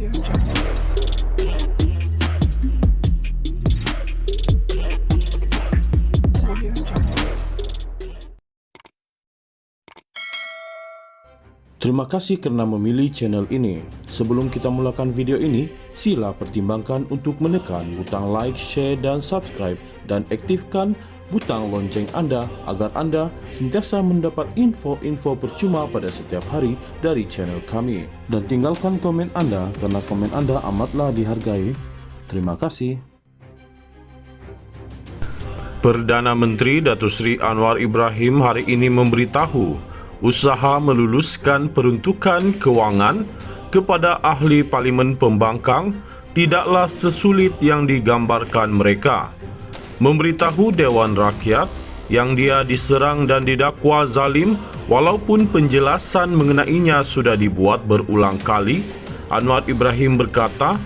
Terima kasih kerana memilih channel ini. Sebelum kita mulakan video ini, sila pertimbangkan untuk menekan butang like, share dan subscribe dan aktifkan butang lonceng anda agar anda sentiasa mendapat info-info percuma pada setiap hari dari channel kami. Dan tinggalkan komen anda kerana komen anda amatlah dihargai. Terima kasih. Perdana Menteri Datuk Seri Anwar Ibrahim hari ini memberitahu usaha meluluskan peruntukan kewangan kepada ahli Parlimen Pembangkang tidaklah sesulit yang digambarkan mereka. Memberitahu Dewan Rakyat yang dia diserang dan didakwa zalim walaupun penjelasan mengenainya sudah dibuat berulang kali, Anwar Ibrahim berkata,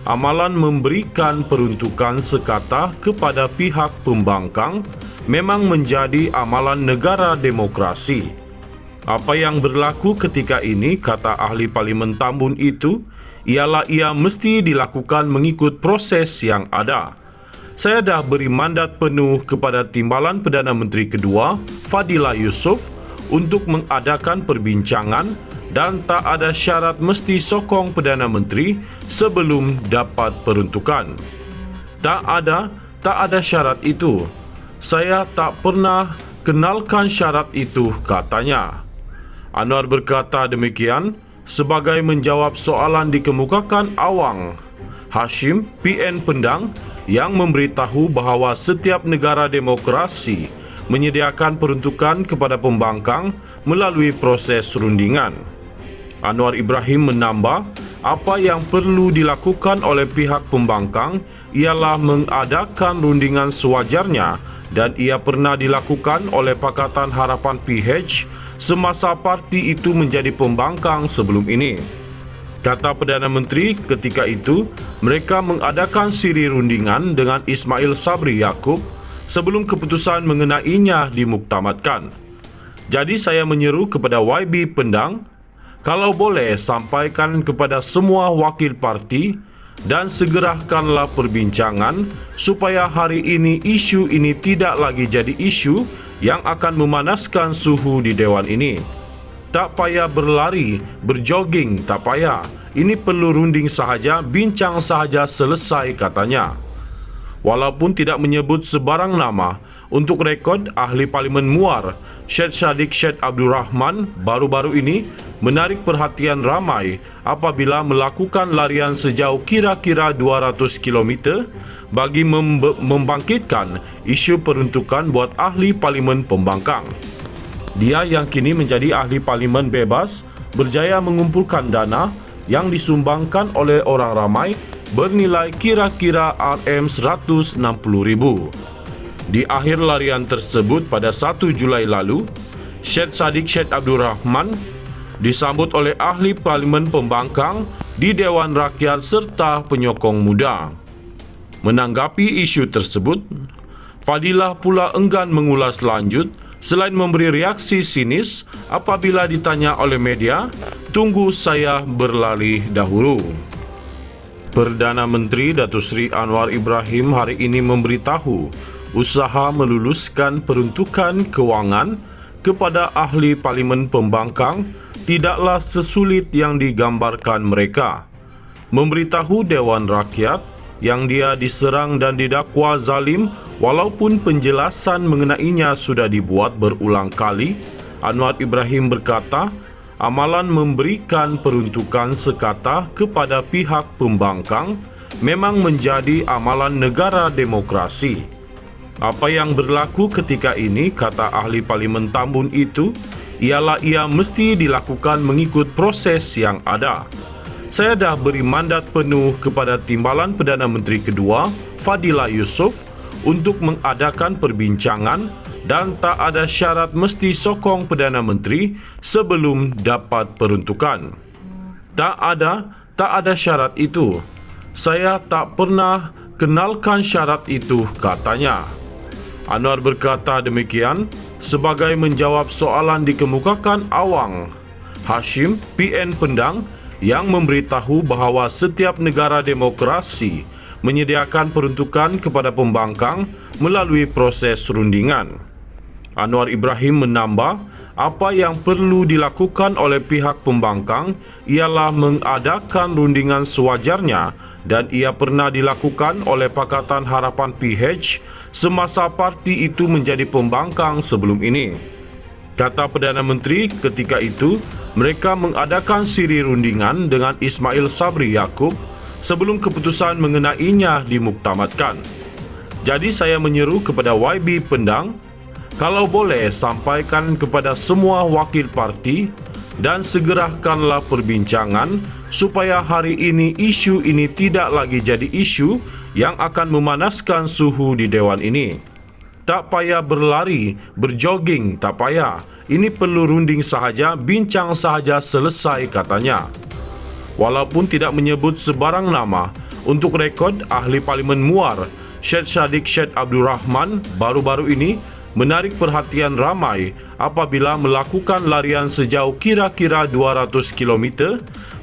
amalan memberikan peruntukan sekata kepada pihak pembangkang memang menjadi amalan negara demokrasi. Apa yang berlaku ketika ini, kata ahli Parlimen Tambun itu, ialah ia mesti dilakukan mengikut proses yang ada. Saya dah beri mandat penuh kepada Timbalan Perdana Menteri kedua, Fadilah Yusof, untuk mengadakan perbincangan dan tak ada syarat mesti sokong Perdana Menteri sebelum dapat peruntukan. Tak ada syarat itu. Saya tak pernah kenalkan syarat itu, katanya. Anwar berkata demikian sebagai menjawab soalan dikemukakan Awang Hashim, PN Pendang, yang memberitahu bahawa setiap negara demokrasi menyediakan peruntukan kepada pembangkang melalui proses rundingan. Anwar Ibrahim menambah, apa yang perlu dilakukan oleh pihak pembangkang ialah mengadakan rundingan sewajarnya dan ia pernah dilakukan oleh Pakatan Harapan PH semasa parti itu menjadi pembangkang sebelum ini. Kata Perdana Menteri, ketika itu mereka mengadakan siri rundingan dengan Ismail Sabri Yaakob sebelum keputusan mengenainya dimuktamadkan. Jadi saya menyeru kepada YB Pendang, kalau boleh sampaikan kepada semua wakil parti dan segerakanlah perbincangan supaya hari ini isu ini tidak lagi jadi isu yang akan memanaskan suhu di Dewan ini. Tak payah berlari, berjoging, tak payah. Ini perlu runding sahaja, bincang sahaja, selesai, katanya. Walaupun tidak menyebut sebarang nama, untuk rekod, ahli Parlimen Muar, Syed Saddiq Syed Abdul Rahman, baru-baru ini menarik perhatian ramai apabila melakukan larian sejauh kira-kira 200 km bagi membangkitkan isu peruntukan buat ahli Parlimen Pembangkang. Dia yang kini menjadi ahli Parlimen bebas berjaya mengumpulkan dana yang disumbangkan oleh orang ramai bernilai kira-kira RM160,000. Di akhir larian tersebut pada 1 Julai lalu, Syed Saddiq Syed Abdul Rahman disambut oleh ahli Parlimen Pembangkang di Dewan Rakyat serta penyokong muda. Menanggapi isu tersebut, Fadilah pula enggan mengulas lanjut selain memberi reaksi sinis apabila ditanya oleh media, tunggu saya berlari dahulu. Perdana Menteri Datuk Seri Anwar Ibrahim hari ini memberitahu usaha meluluskan peruntukan kewangan kepada ahli Parlimen Pembangkang tidaklah sesulit yang digambarkan mereka. Memberitahu Dewan Rakyat yang dia diserang dan didakwa zalim walaupun penjelasan mengenainya sudah dibuat berulang kali, Anwar Ibrahim berkata, amalan memberikan peruntukan sekata kepada pihak pembangkang memang menjadi amalan negara demokrasi. Apa yang berlaku ketika ini, kata ahli Parlimen Tambun itu, ialah ia mesti dilakukan mengikut proses yang ada. Saya dah beri mandat penuh kepada Timbalan Perdana Menteri kedua, Fadilah Yusof, untuk mengadakan perbincangan dan tak ada syarat mesti sokong Perdana Menteri sebelum dapat peruntukan. Tak ada syarat itu. Saya tak pernah kenalkan syarat itu, katanya. Anwar berkata demikian sebagai menjawab soalan dikemukakan Awang Hashim, PN Pendang, yang memberitahu bahawa setiap negara demokrasi menyediakan peruntukan kepada pembangkang melalui proses rundingan. Anwar Ibrahim menambah, apa yang perlu dilakukan oleh pihak pembangkang ialah mengadakan rundingan sewajarnya dan ia pernah dilakukan oleh Pakatan Harapan PH semasa parti itu menjadi pembangkang sebelum ini. Kata Perdana Menteri, ketika itu mereka mengadakan siri rundingan dengan Ismail Sabri Yaakob sebelum keputusan mengenainya dimuktamadkan. Jadi saya menyeru kepada YB Pendang, kalau boleh sampaikan kepada semua wakil parti dan segerakanlah perbincangan supaya hari ini isu ini tidak lagi jadi isu yang akan memanaskan suhu di Dewan ini. Tak payah berlari, berjoging, tak payah. Ini perlu runding sahaja, bincang sahaja, selesai, katanya. Walaupun tidak menyebut sebarang nama, untuk rekod, Ahli Parlimen Muar, Syed Saddiq Syed Abdul Rahman, baru-baru ini menarik perhatian ramai apabila melakukan larian sejauh kira-kira 200 km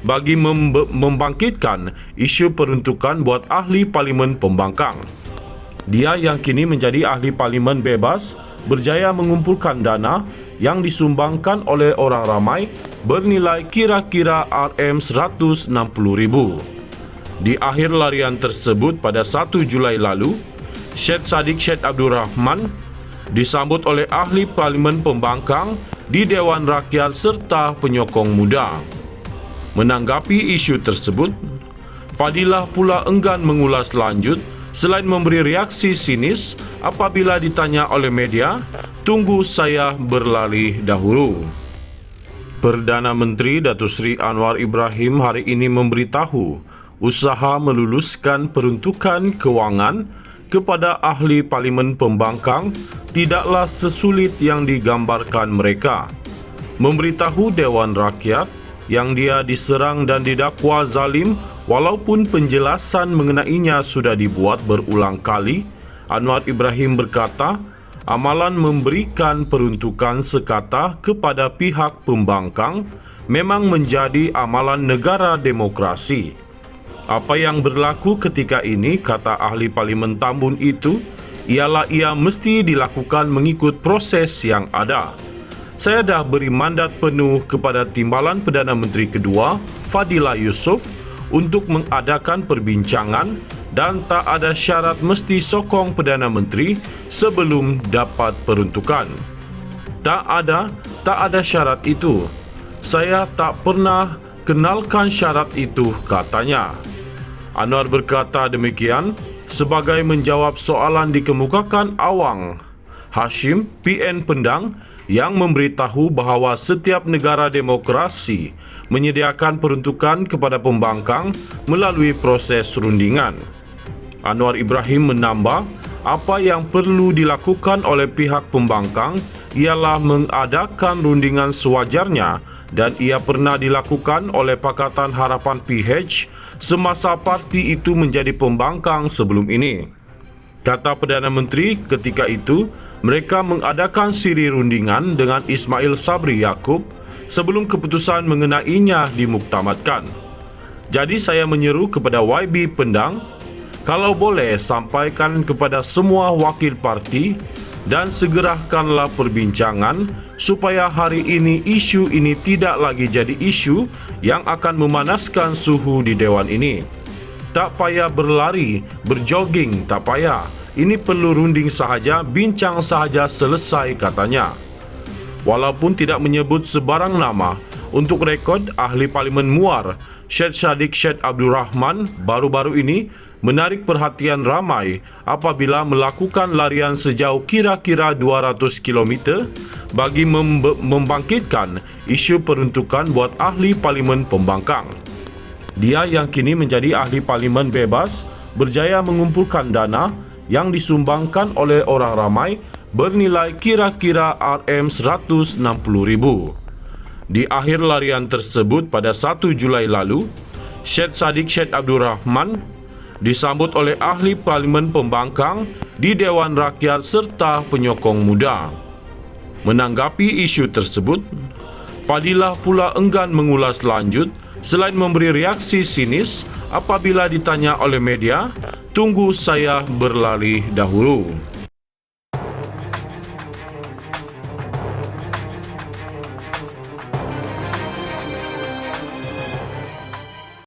bagi membangkitkan isu peruntukan buat Ahli Parlimen Pembangkang. Dia yang kini menjadi Ahli Parlimen bebas berjaya mengumpulkan dana yang disumbangkan oleh orang ramai bernilai kira-kira RM160,000. Di akhir larian tersebut pada 1 Julai lalu, Syed Saddiq Syed Abdul Rahman disambut oleh Ahli Parlimen Pembangkang di Dewan Rakyat serta penyokong muda. Menanggapi isu tersebut, Fadilah pula enggan mengulas lanjut selain memberi reaksi sinis apabila ditanya oleh media, tunggu saya berlari dahulu. Perdana Menteri Datuk Seri Anwar Ibrahim hari ini memberitahu usaha meluluskan peruntukan kewangan kepada Ahli Parlimen Pembangkang tidaklah sesulit yang digambarkan mereka. Memberitahu Dewan Rakyat yang dia diserang dan didakwa zalim walaupun penjelasan mengenainya sudah dibuat berulang kali, Anwar Ibrahim berkata, amalan memberikan peruntukan sekata kepada pihak pembangkang memang menjadi amalan negara demokrasi. Apa yang berlaku ketika ini, kata Ahli Parlimen Tambun itu, ialah ia mesti dilakukan mengikut proses yang ada. Saya dah beri mandat penuh kepada Timbalan Perdana Menteri kedua, Fadilah Yusof, untuk mengadakan perbincangan dan tak ada syarat mesti sokong Perdana Menteri sebelum dapat peruntukan. Tak ada syarat itu. Saya tak pernah kenalkan syarat itu, katanya. Anwar berkata demikian sebagai menjawab soalan dikemukakan Awang Hashim, PN Pendang, yang memberitahu bahawa setiap negara demokrasi menyediakan peruntukan kepada pembangkang melalui proses rundingan. Anwar Ibrahim menambah, apa yang perlu dilakukan oleh pihak pembangkang ialah mengadakan rundingan sewajarnya dan ia pernah dilakukan oleh Pakatan Harapan PH semasa parti itu menjadi pembangkang sebelum ini. Kata Perdana Menteri, ketika itu mereka mengadakan siri rundingan dengan Ismail Sabri Yaakob sebelum keputusan mengenainya dimuktamadkan. Jadi saya menyeru kepada YB Pendang, kalau boleh sampaikan kepada semua wakil parti dan segerakanlah perbincangan supaya hari ini isu ini tidak lagi jadi isu yang akan memanaskan suhu di Dewan ini. Tak payah berlari, berjoging, tak payah. Ini perlu runding sahaja, bincang sahaja, selesai, katanya. Walaupun tidak menyebut sebarang nama, untuk rekod, Ahli Parlimen Muar, Syed Saddiq Syed Abdul Rahman, baru-baru ini menarik perhatian ramai apabila melakukan larian sejauh kira-kira 200 km bagi membangkitkan isu peruntukan buat Ahli Parlimen Pembangkang. Dia yang kini menjadi Ahli Parlimen bebas berjaya mengumpulkan dana yang disumbangkan oleh orang ramai bernilai kira-kira RM160,000. Di akhir larian tersebut pada 1 Julai lalu, Syed Saddiq Syed Abdul Rahman disambut oleh Ahli Parlimen Pembangkang di Dewan Rakyat serta penyokong muda. Menanggapi isu tersebut, Fadilah pula enggan mengulas lanjut Selain memberi reaksi sinis apabila ditanya oleh media, tunggu saya berlari dahulu.